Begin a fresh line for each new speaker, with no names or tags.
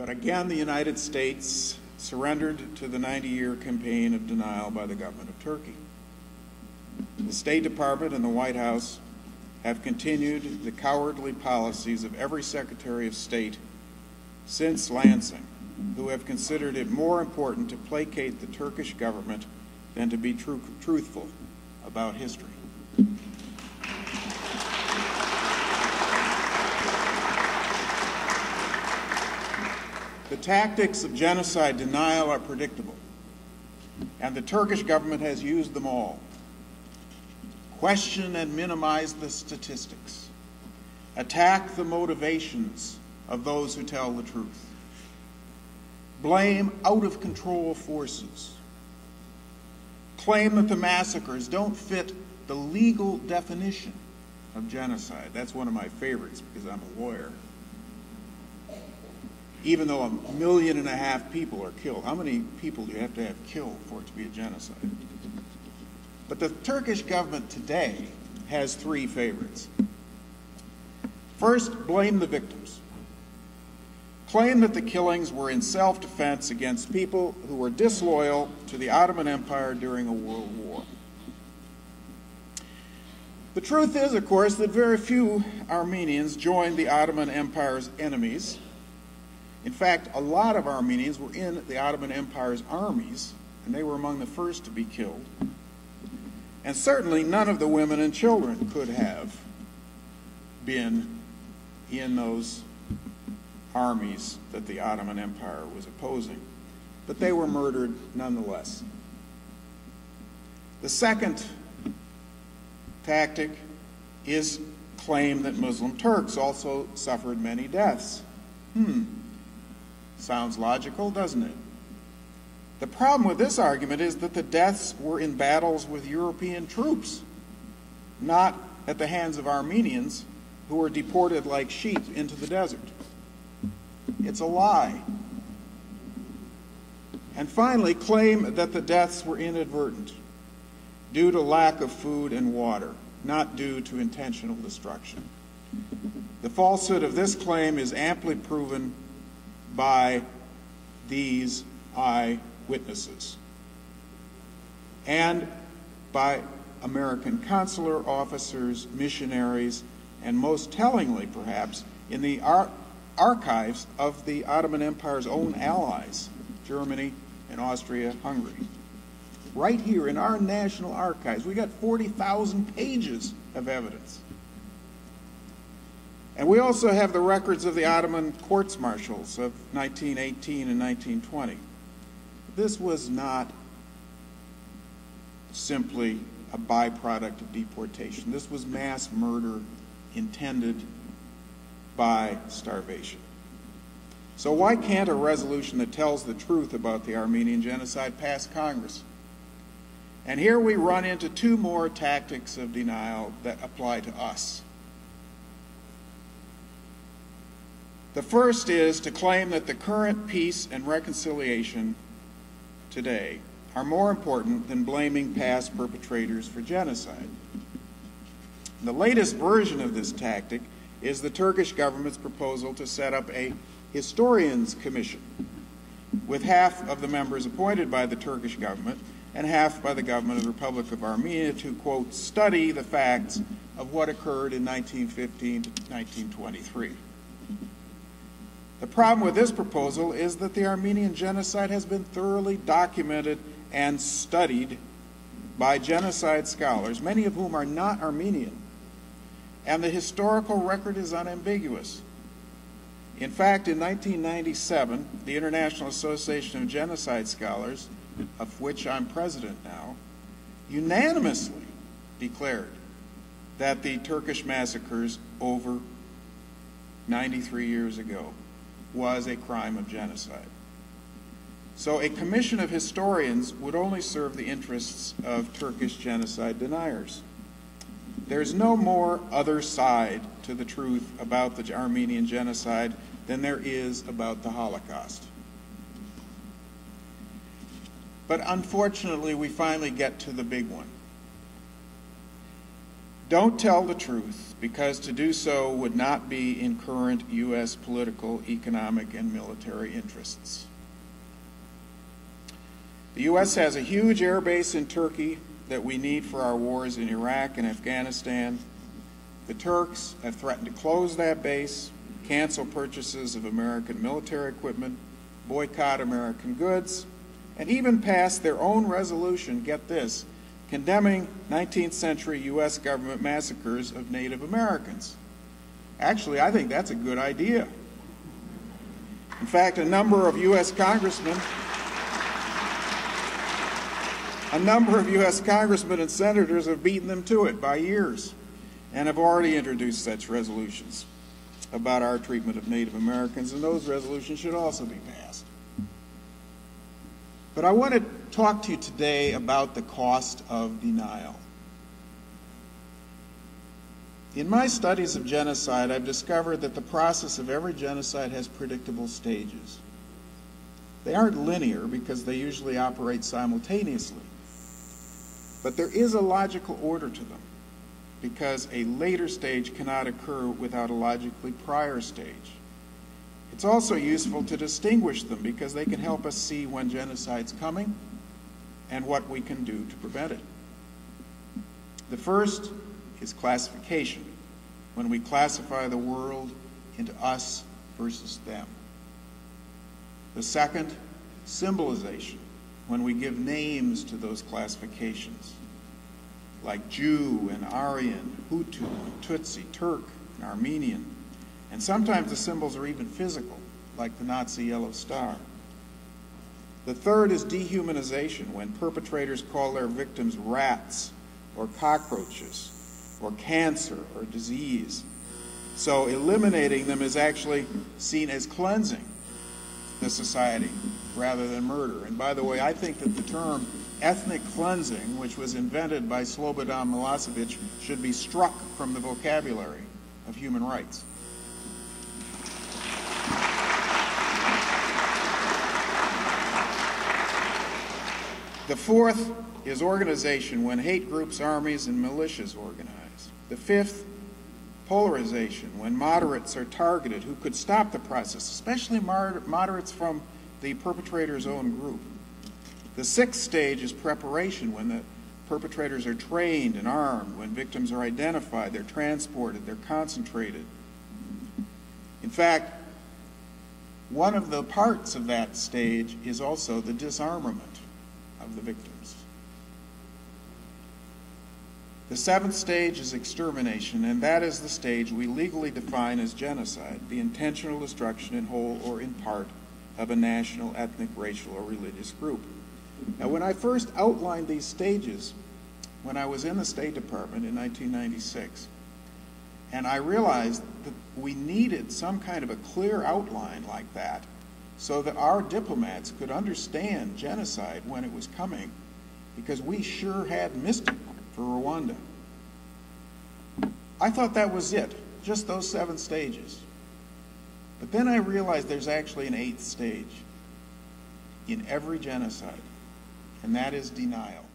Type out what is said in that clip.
But again, the United States surrendered to the 90-year campaign of denial by the government of Turkey. The State Department and the White House have continued the cowardly policies of every Secretary of State since Lansing, who have considered it more important to placate the Turkish government than to be truthful about history. The tactics of genocide denial are predictable, and the Turkish government has used them all. Question and minimize the statistics. Attack the motivations of those who tell the truth. Blame out-of-control forces. Claim that the massacres don't fit the legal definition of genocide. That's one of my favorites because I'm a lawyer. Even though 1.5 million people are killed, how many people do you have to have killed for it to be a genocide? But the Turkish government today has 3 favorites. First, blame the victims. Claim that the killings were in self-defense against people who were disloyal to the Ottoman Empire during a world war. The truth is, of course, that very few Armenians joined the Ottoman Empire's enemies. In fact, a lot of Armenians were in the Ottoman Empire's armies, and they were among the first to be killed. And certainly none of the women and children could have been in those armies that the Ottoman Empire was opposing, but they were murdered nonetheless. The second tactic is claim that Muslim Turks also suffered many deaths. Sounds logical, doesn't it? The problem with this argument is that the deaths were in battles with European troops, not at the hands of Armenians who were deported like sheep into the desert. It's a lie. And finally, claim that the deaths were inadvertent, due to lack of food and water, not due to intentional destruction. The falsehood of this claim is amply proven by these eyewitnesses and by American consular officers, missionaries, and most tellingly, perhaps, in the archives of the Ottoman Empire's own allies, Germany and Austria-Hungary. Right here in our national archives, we got 40,000 pages of evidence. And we also have the records of the Ottoman courts-martials of 1918 and 1920. This was not simply a byproduct of deportation. This was mass murder intended by starvation. So why can't a resolution that tells the truth about the Armenian Genocide pass Congress? And here we run into 2 more tactics of denial that apply to us. The first is to claim that the current peace and reconciliation today are more important than blaming past perpetrators for genocide. The latest version of this tactic is the Turkish government's proposal to set up a historians commission, with half of the members appointed by the Turkish government and half by the government of the Republic of Armenia to, quote, study the facts of what occurred in 1915 to 1923. The problem with this proposal is that the Armenian Genocide has been thoroughly documented and studied by genocide scholars, many of whom are not Armenian, and the historical record is unambiguous. In fact, in 1997, the International Association of Genocide Scholars, of which I'm president now, unanimously declared that the Turkish massacres over 93 years ago was a crime of genocide. So a commission of historians would only serve the interests of Turkish genocide deniers. There's no more other side to the truth about the Armenian Genocide than there is about the Holocaust. But unfortunately, we finally get to the big one. don't tell the truth, because to do so would not be in current U.S. political, economic, and military interests. The U.S. has a huge air base in Turkey that we need for our wars in Iraq and Afghanistan. The Turks have threatened to close that base, cancel purchases of American military equipment, boycott American goods, and even pass their own resolution, get this, condemning 19th century U.S. government massacres of Native Americans. Actually, I think that's a good idea. In fact, a number of U.S. congressmen and senators have beaten them to it by years and have already introduced such resolutions about our treatment of Native Americans, and those resolutions should also be passed. But I want to talk to you today about the cost of denial. In my studies of genocide, I've discovered that the process of every genocide has predictable stages. They aren't linear because they usually operate simultaneously. But there is a logical order to them, because a later stage cannot occur without a logically prior stage. It's also useful to distinguish them because they can help us see when genocide's coming and what we can do to prevent it. The first is classification, when we classify the world into us versus them. The second, symbolization, when we give names to those classifications, like Jew and Aryan, Hutu and Tutsi, Turk and Armenian. And sometimes the symbols are even physical, like the Nazi yellow star. The third is dehumanization, when perpetrators call their victims rats or cockroaches or cancer or disease. So eliminating them is actually seen as cleansing the society rather than murder. And by the way, I think that the term ethnic cleansing, which was invented by Slobodan Milosevic, should be struck from the vocabulary of human rights. The fourth is organization, when hate groups, armies, and militias organize. The fifth, polarization, when moderates are targeted who could stop the process, especially moderates from the perpetrator's own group. The sixth stage is preparation, when the perpetrators are trained and armed, when victims are identified, they're transported, they're concentrated. In fact, one of the parts of that stage is also the disarmament of the victims. The seventh stage is extermination, and that is the stage we legally define as genocide, the intentional destruction in whole or in part of a national, ethnic, racial, or religious group. Now, when I first outlined these stages, when I was in the State Department in 1996, and I realized that we needed some kind of a clear outline like that so that our diplomats could understand genocide when it was coming, because we sure had missed it for Rwanda. I thought that was it, just those 7 stages. But then I realized there's actually an 8th stage in every genocide, and that is denial.